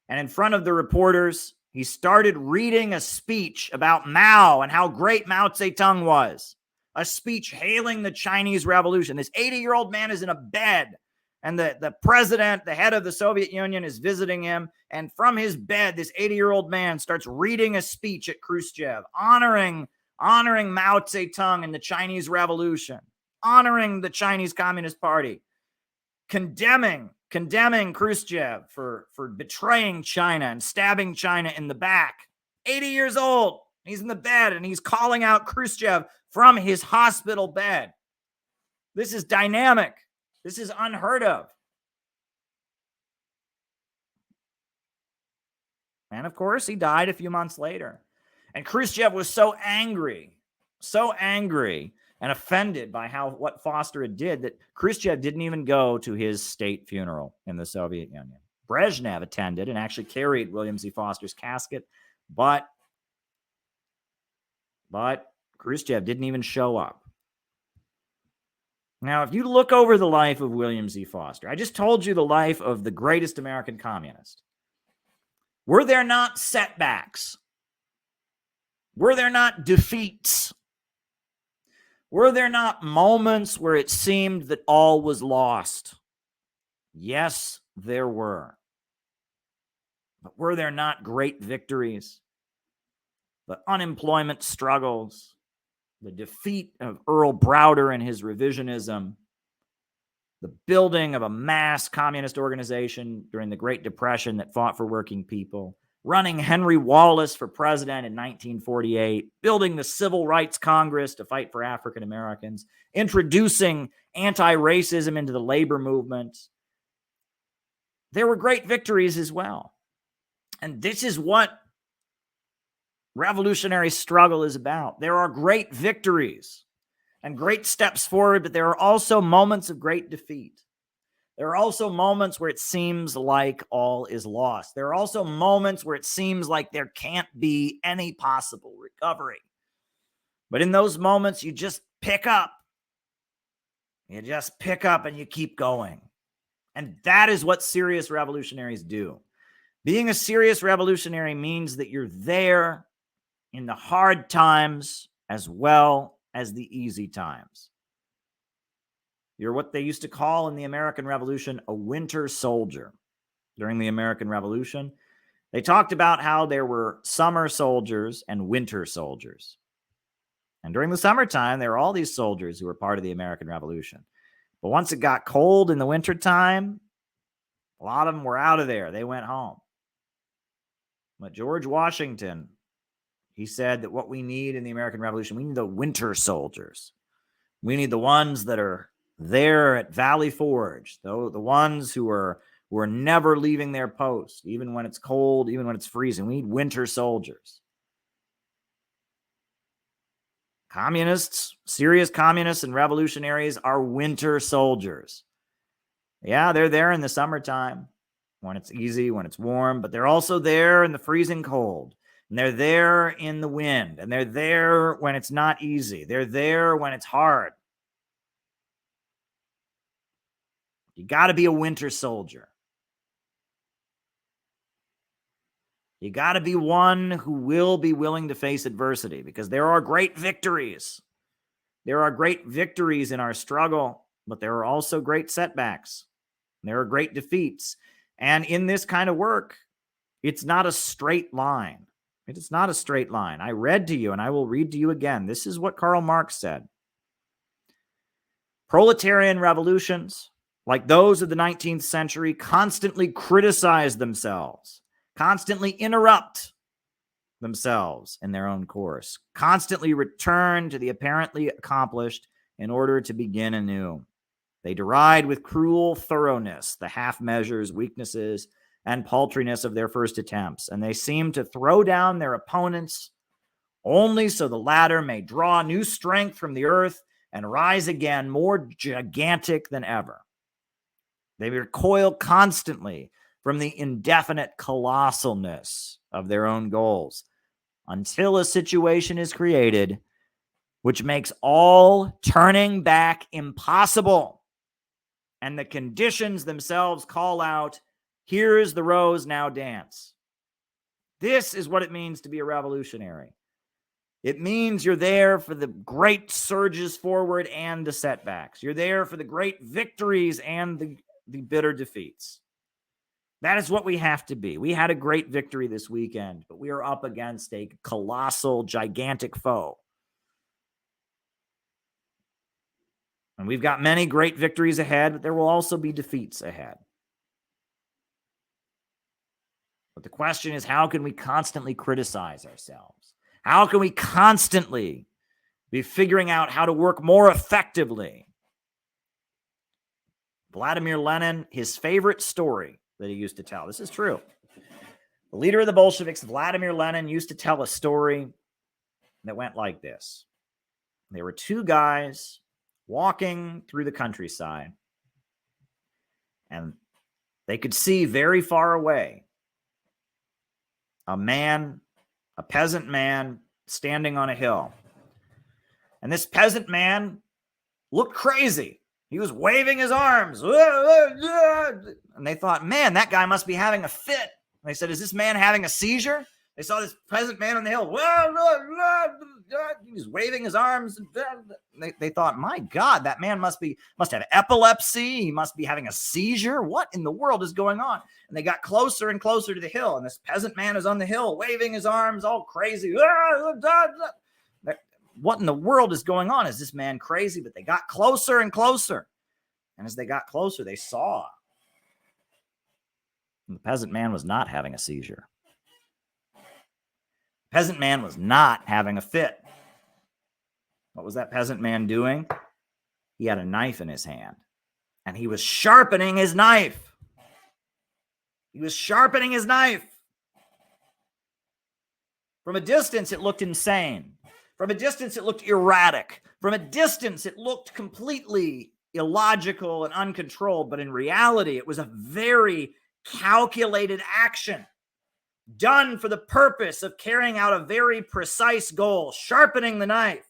and in front of the reporters, he started reading a speech about Mao and how great Mao Zedong was. A speech hailing the Chinese Revolution. This 80-year-old man is in a bed And the president, the head of the Soviet Union, is visiting him. And from his bed, this 80-year-old man starts reading a speech at Khrushchev, honoring Mao Zedong and the Chinese Revolution, honoring the Chinese Communist Party, condemning Khrushchev for betraying China and stabbing China in the back. 80 years old. He's in the bed and he's calling out Khrushchev from his hospital bed. This is dynamic. This is unheard of. And of course, he died a few months later. And Khrushchev was so angry and offended by what Foster did that Khrushchev didn't even go to his state funeral in the Soviet Union. Brezhnev attended and actually carried William Z. Foster's casket, but Khrushchev didn't even show up. Now, if you look over the life of William Z. Foster, I just told you the life of the greatest American communist. Were there not setbacks? Were there not defeats? Were there not moments where it seemed that all was lost? Yes, there were. But were there not great victories? The unemployment struggles, the defeat of Earl Browder and his revisionism, the building of a mass communist organization during the Great Depression that fought for working people, running Henry Wallace for president in 1948, building the Civil Rights Congress to fight for African Americans, introducing anti-racism into the labor movement. There were great victories as well. And this is what revolutionary struggle is about. There are great victories and great steps forward, but there are also moments of great defeat. There are also moments where it seems like all is lost. There are also moments where it seems like there can't be any possible recovery. But in those moments, you just pick up. You just pick up and you keep going. And that is what serious revolutionaries do. Being a serious revolutionary means that you're there in the hard times as well as the easy times. You're what they used to call in the American Revolution a winter soldier. During the American Revolution, they talked about how there were summer soldiers and winter soldiers. And during the summertime, there were all these soldiers who were part of the American Revolution. But once it got cold in the wintertime, a lot of them were out of there. They went home. But George Washington, he said that what we need in the American Revolution, we need the winter soldiers. We need the ones that are there at Valley Forge, though the ones who are never leaving their post, even when it's cold, even when it's freezing. We need winter soldiers. Communists, serious communists and revolutionaries are winter soldiers. Yeah, they're there in the summertime when it's easy, when it's warm, but they're also there in the freezing cold. And they're there in the wind, and they're there when it's not easy. They're there when it's hard. You got to be a winter soldier. You got to be one who will be willing to face adversity, because there are great victories. There are great victories in our struggle, but there are also great setbacks. There are great defeats. And in this kind of work, it's not a straight line. It is not a straight line. I read to you, and I will read to you again. This is what Karl Marx said. Proletarian revolutions, like those of the 19th century, constantly criticize themselves, constantly interrupt themselves in their own course, constantly return to the apparently accomplished in order to begin anew. They deride with cruel thoroughness the half measures, weaknesses, and paltriness of their first attempts, and they seem to throw down their opponents only so the latter may draw new strength from the earth and rise again more gigantic than ever. They recoil constantly from the indefinite colossalness of their own goals until a situation is created which makes all turning back impossible, and the conditions themselves call out, "Here is the rose, now dance." This is what it means to be a revolutionary. It means you're there for the great surges forward and the setbacks. You're there for the great victories and the bitter defeats. That is what we have to be. We had a great victory this weekend, but we are up against a colossal, gigantic foe. And we've got many great victories ahead, but there will also be defeats ahead. But the question is, how can we constantly criticize ourselves? How can we constantly be figuring out how to work more effectively? Vladimir Lenin, his favorite story that he used to tell. This is true. The leader of the Bolsheviks, Vladimir Lenin, used to tell a story that went like this. There were two guys walking through the countryside, and they could see very far away a peasant man standing on a hill. And this peasant man looked crazy. He was waving his arms. And they thought, man, that guy must be having a fit. And they said, is this man having a seizure? They saw this peasant man on the hill. He was waving his arms. They thought, my God, that man must have epilepsy. He must be having a seizure. What in the world is going on? And they got closer and closer to the hill. And this peasant man is on the hill, waving his arms, all crazy. What in the world is going on? Is this man crazy? But they got closer and closer. And as they got closer, they saw. And the peasant man was not having a seizure. Peasant man was not having a fit. What was that peasant man doing? He had a knife in his hand, and he was sharpening his knife. He was sharpening his knife. From a distance, it looked insane. From a distance, it looked erratic. From a distance, it looked completely illogical and uncontrolled. But in reality, it was a very calculated action done for the purpose of carrying out a very precise goal, sharpening the knife.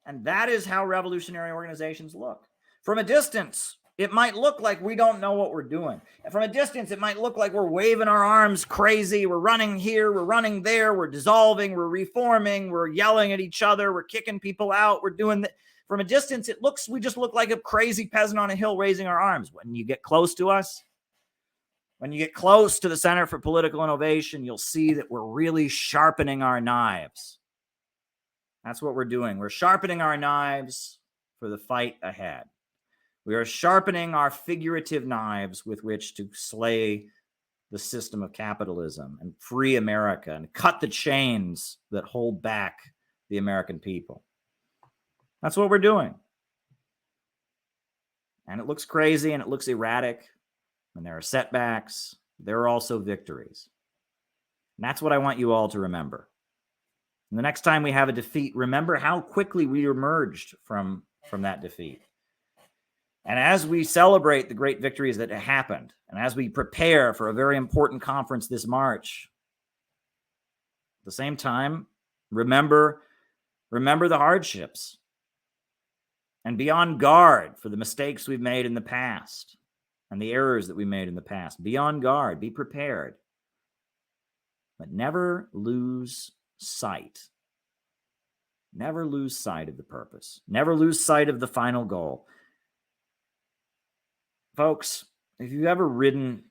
And that is how revolutionary organizations look. From a distance, it might look like we don't know what we're doing. And from a distance, it might look like we're waving our arms crazy. We're running here, we're running there, we're dissolving, we're reforming, we're yelling at each other, we're kicking people out, we're doing that. From a distance, we just look like a crazy peasant on a hill raising our arms. When you get close to us, when you get close to the Center for Political Innovation, you'll see that we're really sharpening our knives. That's what we're doing. We're sharpening our knives for the fight ahead. We are sharpening our figurative knives with which to slay the system of capitalism and free America and cut the chains that hold back the American people. That's what we're doing. And it looks crazy and it looks erratic. And there are setbacks. There are also victories. And that's what I want you all to remember. And the next time we have a defeat, remember how quickly we emerged from that defeat. And as we celebrate the great victories that happened, and as we prepare for a very important conference this March, at the same time, remember the hardships and be on guard for the mistakes we've made in the past and the errors that we made in the past. Be on guard, be prepared, but never lose sight. Never lose sight of the purpose. Never lose sight of the final goal. Folks, if you've ever ridden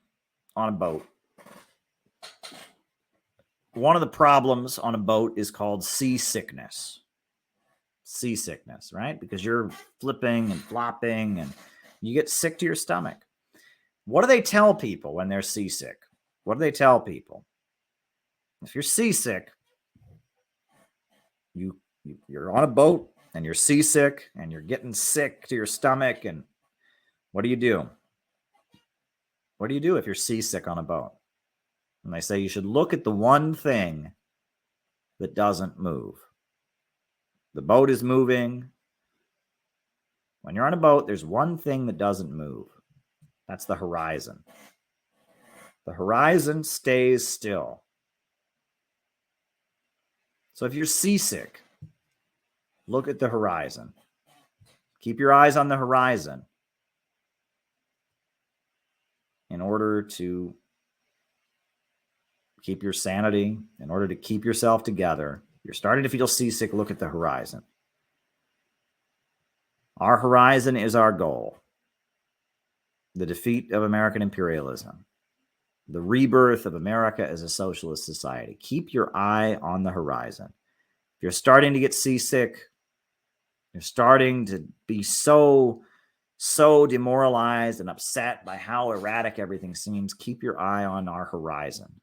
on a boat, one of the problems on a boat is called seasickness. Seasickness, right? Because you're flipping and flopping and you get sick to your stomach. What do they tell people when they're seasick? What do they tell people? If you're seasick, you're on a boat and you're seasick and you're getting sick to your stomach, and what do you do? What do you do if you're seasick on a boat? And they say you should look at the one thing that doesn't move. The boat is moving. When you're on a boat, there's one thing that doesn't move. That's the horizon. The horizon stays still. So if you're seasick, look at the horizon. Keep your eyes on the horizon in order to keep your sanity, in order to keep yourself together. You're starting to feel seasick, look at the horizon. Our horizon is our goal. the defeat of American imperialism, the rebirth of America as a socialist society. Keep your eye on the horizon. If you're starting to get seasick, you're starting to be so demoralized and upset by how erratic everything seems, keep your eye on our horizon.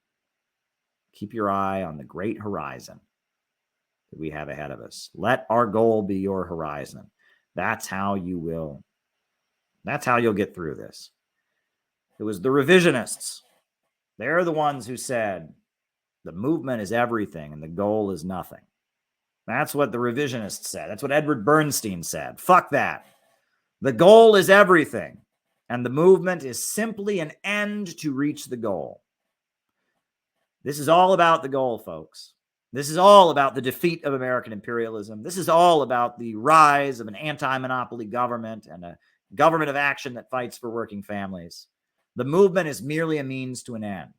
Keep your eye on the great horizon that we have ahead of us. Let our goal be your horizon. That's how you'll get through this. It was the revisionists. They're the ones who said the movement is everything and the goal is nothing. That's what the revisionists said. That's what Edward Bernstein said. Fuck that. The goal is everything, and the movement is simply an end to reach the goal. This is all about the goal, folks. This is all about the defeat of American imperialism. This is all about the rise of an anti-monopoly government and a government of action that fights for working families. The movement is merely a means to an end.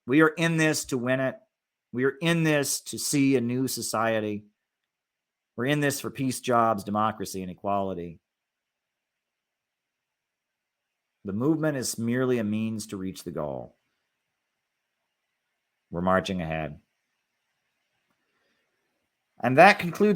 We are in this to win it. We are in this to see a new society. We're in this for peace, jobs, democracy, and equality. The movement is merely a means to reach the goal. We're marching ahead. And that concludes